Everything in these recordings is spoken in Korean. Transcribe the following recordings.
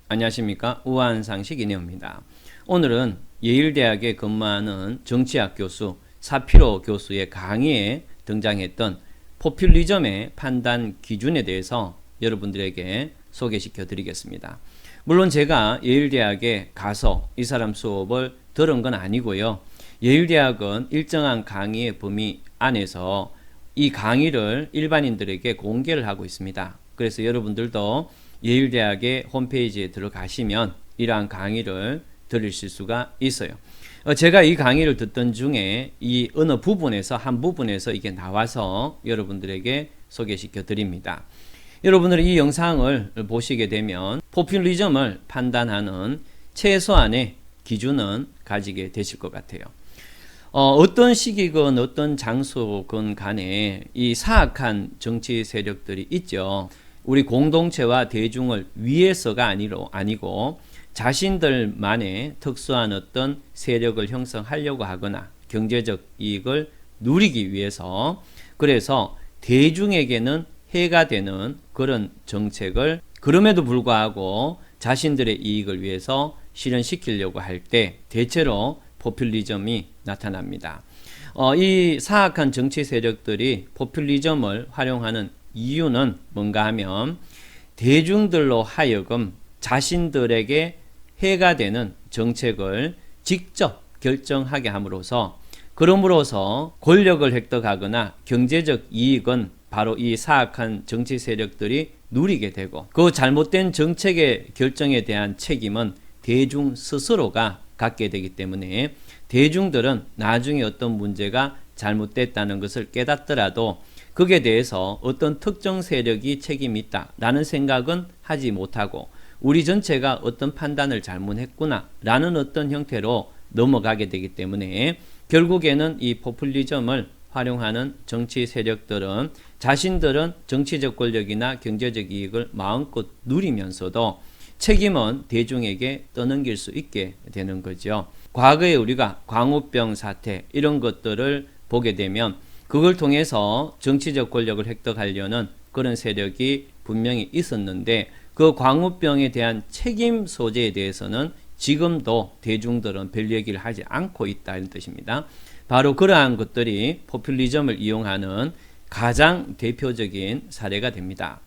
안녕하십니까. 우한상식 이내입니다. 오늘은 예일대학에 근무하는 정치학 교수 사피로 교수의 강의에 등장했던 포퓰리즘의 판단 기준에 대해서 여러분들에게 소개시켜 드리겠습니다. 물론 제가 예일대학에 가서 이 사람 수업을 들은 건 아니고요. 예일대학은 일정한 강의의 범위 안에서 이 강의를 일반인들에게 공개를 하고 있습니다. 그래서 여러분들도 예일대학의 홈페이지에 들어가시면 이러한 강의를 들으실 수가 있어요. 제가 이 강의를 듣던 중에 이 어느 부분에서 한 부분에서 이게 나와서 여러분들에게 소개시켜 드립니다. 여러분들이 이 영상을 보시게 되면 포퓰리즘을 판단하는 최소한의 기준은 가지게 되실 것 같아요. 어떤 시기건 어떤 장소건 간에 이 사악한 정치 세력들이 있죠. 우리 공동체와 대중을 위해서가 아니고 자신들만의 특수한 어떤 세력을 형성하려고 하거나 경제적 이익을 누리기 위해서, 그래서 대중에게는 해가 되는 그런 정책을 그럼에도 불구하고 자신들의 이익을 위해서 실현시키려고 할 때 대체로 포퓰리즘이 나타납니다. 이 사악한 정치 세력들이 포퓰리즘을 활용하는 이유는 뭔가 하면 대중들로 하여금 자신들에게 해가 되는 정책을 직접 결정하게 함으로써 그럼으로써 권력을 획득하거나 경제적 이익은 바로 이 사악한 정치 세력들이 누리게 되고, 그 잘못된 정책의 결정에 대한 책임은 대중 스스로가 갖게 되기 때문에 대중들은 나중에 어떤 문제가 잘못됐다는 것을 깨닫더라도 거기에 대해서 어떤 특정 세력이 책임이 있다라는 생각은 하지 못하고 우리 전체가 어떤 판단을 잘못했구나 라는 어떤 형태로 넘어가게 되기 때문에 결국에는 이 포퓰리즘을 활용하는 정치 세력들은 자신들은 정치적 권력이나 경제적 이익을 마음껏 누리면서도 책임은 대중에게 떠넘길 수 있게 되는 거죠. 과거에 우리가 광우병 사태 이런 것들을 보게 되면 그걸 통해서 정치적 권력을 획득하려는 그런 세력이 분명히 있었는데 그 광우병에 대한 책임 소재에 대해서는 지금도 대중들은 별 얘기를 하지 않고 있다 이런 뜻입니다. 바로 그러한 것들이 포퓰리즘을 이용하는 가장 대표적인 사례가 됩니다.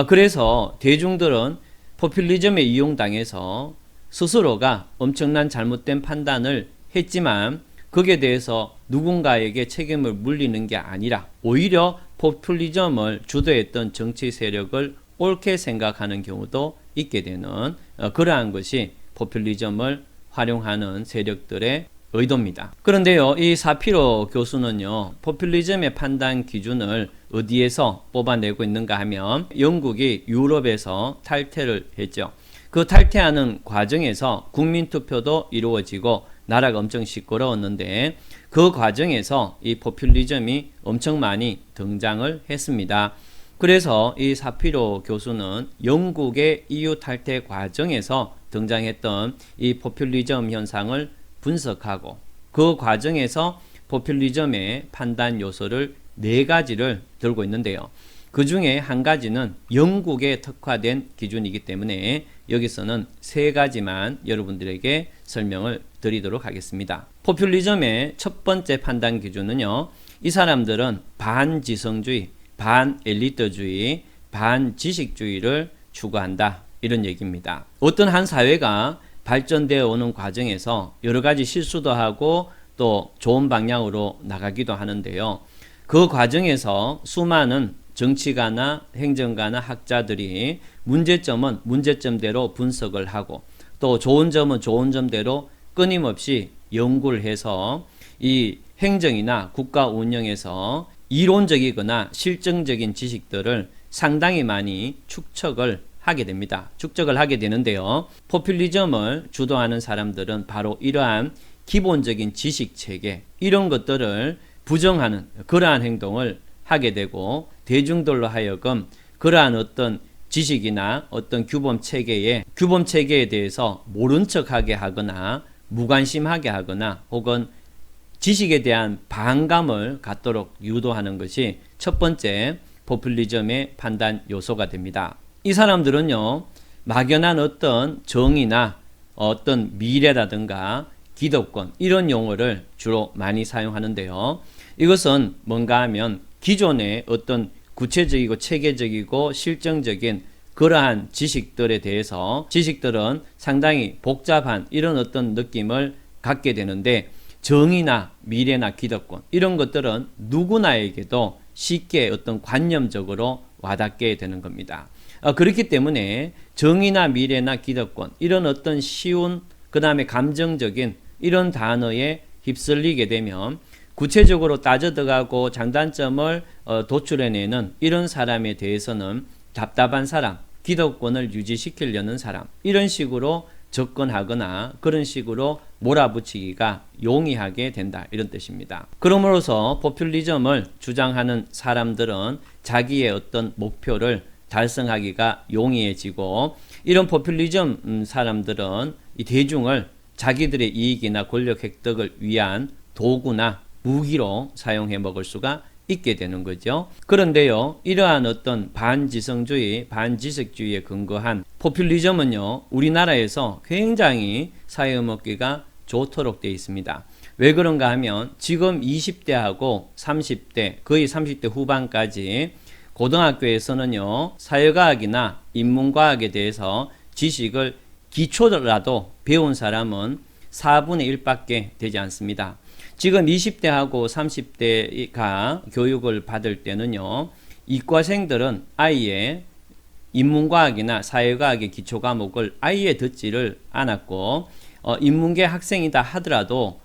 그래서 대중들은 포퓰리즘에 이용당해서 스스로가 엄청난 잘못된 판단을 했지만 거기에 대해서 누군가에게 책임을 물리는 게 아니라 오히려 포퓰리즘을 주도했던 정치 세력을 옳게 생각하는 경우도 있게 되는 그러한 것이 포퓰리즘을 활용하는 세력들의 의도입니다. 그런데요, 이 사피로 교수는요, 포퓰리즘의 판단 기준을 어디에서 뽑아내고 있는가 하면 영국이 유럽에서 탈퇴를 했죠. 그 탈퇴하는 과정에서 국민투표도 이루어지고 나라가 엄청 시끄러웠는데 그 과정에서 이 포퓰리즘이 엄청 많이 등장을 했습니다. 그래서 이 사피로 교수는 영국의 EU 탈퇴 과정에서 등장했던 이 포퓰리즘 현상을 분석하고 그 과정에서 포퓰리즘의 판단 요소를 4가지를 들고 있는데요. 그 중에 한 가지는 영국에 특화된 기준이기 때문에 여기서는 3가지만 여러분들에게 설명을 드리도록 하겠습니다. 포퓰리즘의 첫 번째 판단 기준은요, 이 사람들은 반지성주의, 반엘리트주의, 반지식주의를 추구한다 이런 얘기입니다. 어떤 한 사회가 발전되어 오는 과정에서 여러 가지 실수도 하고 또 좋은 방향으로 나가기도 하는데요. 그 과정에서 수많은 정치가나 행정가나 학자들이 문제점은 문제점대로 분석을 하고 또 좋은 점은 좋은 점대로 끊임없이 연구를 해서 이 행정이나 국가 운영에서 이론적이거나 실증적인 지식들을 상당히 많이 축적을 하게 됩니다. 축적을 하게 되는데요. 포퓰리즘을 주도하는 사람들은 바로 이러한 기본적인 지식 체계 이런 것들을 부정하는 그러한 행동을 하게 되고 대중들로 하여금 그러한 어떤 지식이나 어떤 규범 체계에 대해서 모른 척하게 하거나 무관심하게 하거나 혹은 지식에 대한 반감을 갖도록 유도하는 것이 첫 번째 포퓰리즘의 판단 요소가 됩니다. 이 사람들은요, 막연한 어떤 정의나 어떤 미래라든가 기득권 이런 용어를 주로 많이 사용하는데요. 이것은 뭔가 하면 기존의 어떤 구체적이고 체계적이고 실정적인 그러한 지식들에 대해서 지식들은 상당히 복잡한 이런 어떤 느낌을 갖게 되는데 정의나 미래나 기득권 이런 것들은 누구나에게도 쉽게 어떤 관념적으로 와닿게 되는 겁니다. 그렇기 때문에 정의나 미래나 기득권 이런 어떤 쉬운 그 다음에 감정적인 이런 단어에 휩쓸리게 되면 구체적으로 따져 들어가고 장단점을 도출해내는 이런 사람에 대해서는 답답한 사람, 기득권을 유지시키려는 사람 이런 식으로 접근하거나 그런 식으로 몰아붙이기가 용이하게 된다 이런 뜻입니다. 그러므로서 포퓰리즘을 주장하는 사람들은 자기의 어떤 목표를 달성하기가 용이해지고 이런 포퓰리즘 사람들은 이 대중을 자기들의 이익이나 권력 획득을 위한 도구나 무기로 사용해 먹을 수가 있게 되는 거죠. 그런데요, 이러한 어떤 반지성주의, 반지식주의에 근거한 포퓰리즘은요, 우리나라에서 굉장히 사회먹기가 좋도록 되어 있습니다. 왜 그런가 하면 지금 20대하고 30대, 거의 30대 후반까지 고등학교에서는요, 사회과학이나 인문과학에 대해서 지식을 기초라도 배운 사람은 4분의 1밖에 되지 않습니다. 지금 20대하고 30대가 교육을 받을 때는요, 이과생들은 아예 인문과학이나 사회과학의 기초과목을 아예 듣지를 않았고, 인문계 학생이다 하더라도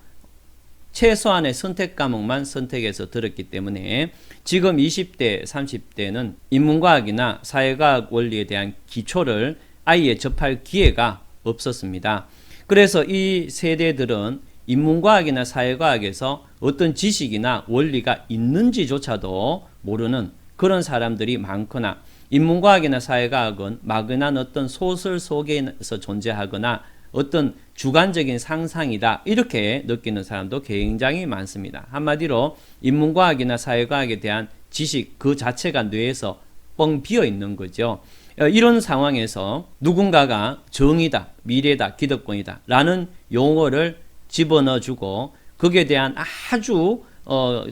최소한의 선택 과목만 선택해서 들었기 때문에 지금 20대, 30대는 인문과학이나 사회과학 원리에 대한 기초를 아예 접할 기회가 없었습니다. 그래서 이 세대들은 인문과학이나 사회과학에서 어떤 지식이나 원리가 있는지조차도 모르는 그런 사람들이 많거나 인문과학이나 사회과학은 막연한 어떤 소설 속에서 존재하거나 어떤 주관적인 상상이다 이렇게 느끼는 사람도 굉장히 많습니다. 한마디로 인문과학이나 사회과학에 대한 지식 그 자체가 뇌에서 뻥 비어 있는 거죠. 이런 상황에서 누군가가 정의다, 미래다, 기득권이다 라는 용어를 집어넣어주고 거기에 대한 아주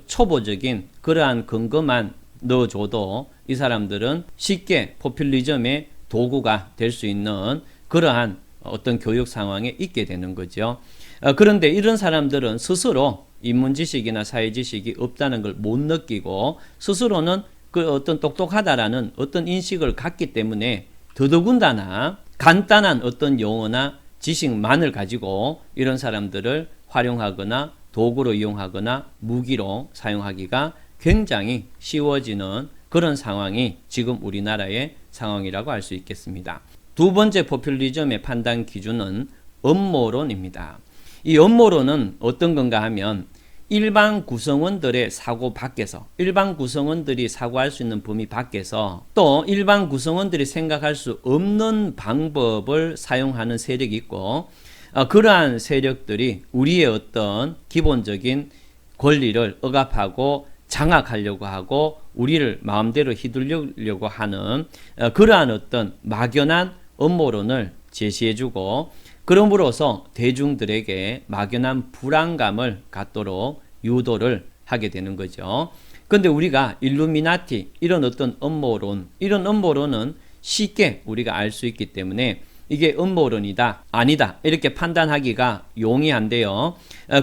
초보적인 그러한 근거만 넣어줘도 이 사람들은 쉽게 포퓰리즘의 도구가 될 수 있는 그러한 어떤 교육 상황에 있게 되는 거죠. 그런데 이런 사람들은 스스로 인문지식이나 사회지식이 없다는 걸 못 느끼고 스스로는 그 어떤 똑똑하다라는 어떤 인식을 갖기 때문에 더더군다나 간단한 어떤 용어나 지식만을 가지고 이런 사람들을 활용하거나 도구로 이용하거나 무기로 사용하기가 굉장히 쉬워지는 그런 상황이 지금 우리나라의 상황이라고 할 수 있겠습니다. 두 번째 포퓰리즘의 판단 기준은 음모론입니다. 이 음모론은 어떤 건가 하면 일반 구성원들의 사고 밖에서 일반 구성원들이 사고할 수 있는 범위 밖에서 또 일반 구성원들이 생각할 수 없는 방법을 사용하는 세력이 있고 그러한 세력들이 우리의 어떤 기본적인 권리를 억압하고 장악하려고 하고 우리를 마음대로 휘둘리려고 하는 그러한 어떤 막연한 음모론을 제시해주고 그럼으로써 대중들에게 막연한 불안감을 갖도록 유도를 하게 되는 거죠. 그런데 우리가 일루미나티 이런 어떤 음모론 이런 음모론은 쉽게 우리가 알 수 있기 때문에 이게 음모론이다 아니다 이렇게 판단하기가 용이한데요.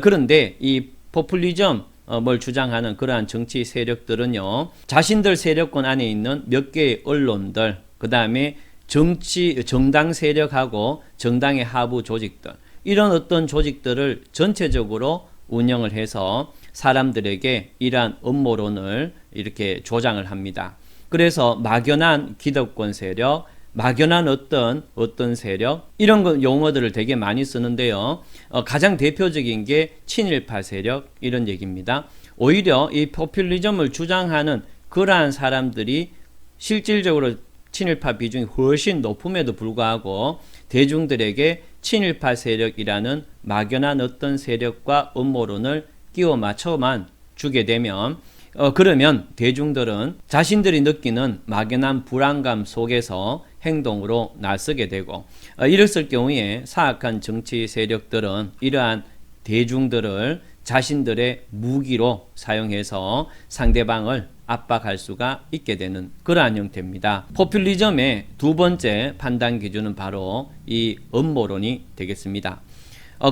그런데 이 포퓰리즘을 주장하는 그러한 정치 세력들은요, 자신들 세력권 안에 있는 몇 개의 언론들 그 다음에 정당 세력하고 정당의 하부 조직들 이런 어떤 조직들을 전체적으로 운영을 해서 사람들에게 이러한 음모론을 이렇게 조장을 합니다. 그래서 막연한 기득권 세력, 막연한 어떤 세력 이런 용어들을 되게 많이 쓰는데요. 가장 대표적인 게 친일파 세력 이런 얘기입니다. 오히려 이 포퓰리즘을 주장하는 그러한 사람들이 실질적으로 친일파 비중이 훨씬 높음에도 불구하고 대중들에게 친일파 세력이라는 막연한 어떤 세력과 음모론을 끼워 맞춰만 주게 되면 그러면 대중들은 자신들이 느끼는 막연한 불안감 속에서 행동으로 나서게 되고 이랬을 경우에 사악한 정치 세력들은 이러한 대중들을 자신들의 무기로 사용해서 상대방을 압박할 수가 있게 되는 그러한 형태입니다. 포퓰리즘의 두 번째 판단 기준은 바로 이 음모론이 되겠습니다.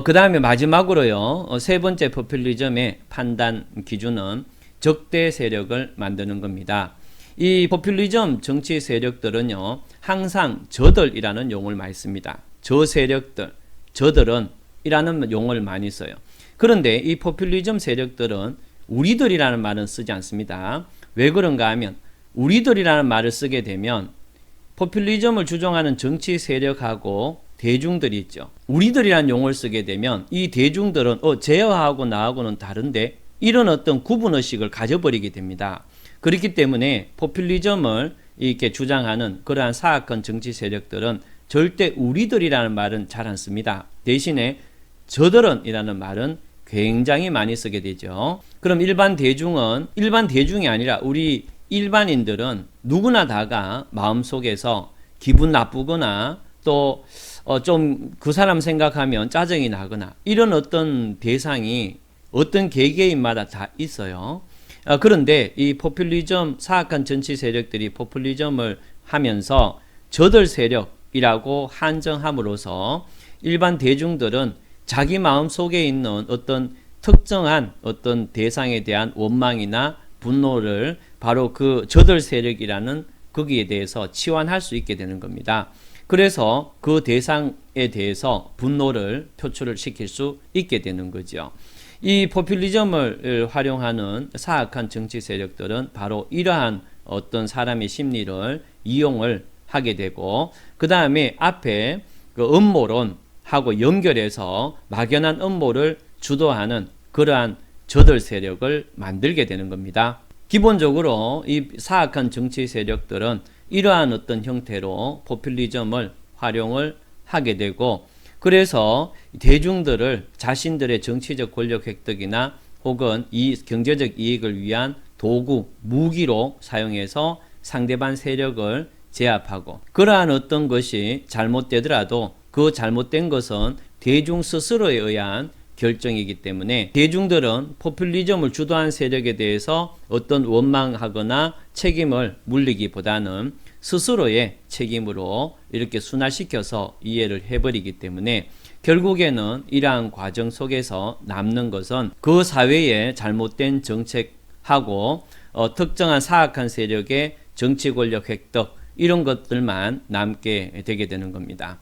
그 다음에 마지막으로요, 세 번째 포퓰리즘의 판단 기준은 적대 세력을 만드는 겁니다. 이 포퓰리즘 정치 세력들은요, 항상 저들이라는 용어를 많이 씁니다. 저 세력들, 저들은 이라는 용어를 많이 써요. 그런데 이 포퓰리즘 세력들은 우리들이라는 말은 쓰지 않습니다. 왜 그런가 하면 우리들이라는 말을 쓰게 되면 포퓰리즘을 주장하는 정치 세력하고 대중들이 있죠. 우리들이라는 용어를 쓰게 되면 이 대중들은 쟤하고 나하고는 다른데 이런 어떤 구분의식을 가져버리게 됩니다. 그렇기 때문에 포퓰리즘을 이렇게 주장하는 그러한 사악한 정치 세력들은 절대 우리들이라는 말은 잘 안 씁니다. 대신에 저들은 이라는 말은 굉장히 많이 쓰게 되죠. 그럼 일반 대중이 아니라 우리 일반인들은 누구나 다가 마음속에서 기분 나쁘거나 또 좀 그 사람 생각하면 짜증이 나거나 이런 어떤 대상이 어떤 개개인마다 다 있어요. 그런데 이 포퓰리즘 사악한 정치 세력들이 포퓰리즘을 하면서 저들 세력이라고 한정함으로써 일반 대중들은 자기 마음 속에 있는 어떤 특정한 어떤 대상에 대한 원망이나 분노를 바로 그 저들 세력이라는 거기에 대해서 치환할 수 있게 되는 겁니다. 그래서 그 대상에 대해서 분노를 표출을 시킬 수 있게 되는 거죠. 이 포퓰리즘을 활용하는 사악한 정치 세력들은 바로 이러한 어떤 사람의 심리를 이용을 하게 되고 그 다음에 앞에 그 음모론하고 연결해서 막연한 음모를 주도하는 그러한 저들 세력을 만들게 되는 겁니다. 기본적으로 이 사악한 정치 세력들은 이러한 어떤 형태로 포퓰리즘을 활용을 하게 되고 그래서 대중들을 자신들의 정치적 권력 획득이나 혹은 이 경제적 이익을 위한 도구, 무기로 사용해서 상대방 세력을 제압하고 그러한 어떤 것이 잘못되더라도 그 잘못된 것은 대중 스스로에 의한 결정이기 때문에 대중들은 포퓰리즘을 주도한 세력에 대해서 어떤 원망하거나 책임을 물리기보다는 스스로의 책임으로 이렇게 순환시켜서 이해를 해버리기 때문에 결국에는 이러한 과정 속에서 남는 것은 그 사회의 잘못된 정책하고 특정한 사악한 세력의 정치 권력 획득 이런 것들만 남게 되게 되는 겁니다.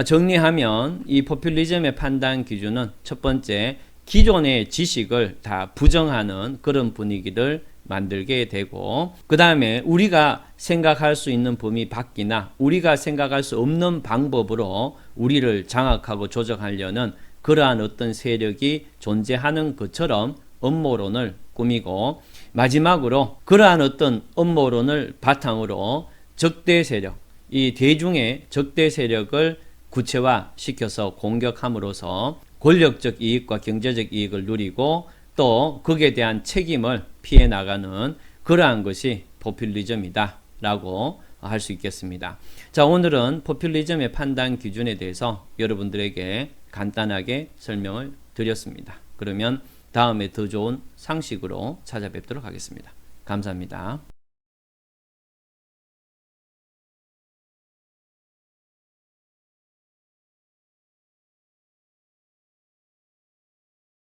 정리하면 이 포퓰리즘의 판단 기준은 첫 번째 기존의 지식을 다 부정하는 그런 분위기를 만들게 되고 그 다음에 우리가 생각할 수 있는 범위 밖이나 우리가 생각할 수 없는 방법으로 우리를 장악하고 조정하려는 그러한 어떤 세력이 존재하는 것처럼 음모론을 꾸미고 마지막으로 그러한 어떤 음모론을 바탕으로 적대 세력, 이 대중의 적대 세력을 구체화시켜서 공격함으로써 권력적 이익과 경제적 이익을 누리고 또 거기에 대한 책임을 피해 나가는 그러한 것이 포퓰리즘이다 라고 할 수 있겠습니다. 자, 오늘은 포퓰리즘의 판단 기준에 대해서 여러분들에게 간단하게 설명을 드렸습니다. 그러면 다음에 더 좋은 상식으로 찾아뵙도록 하겠습니다. 감사합니다.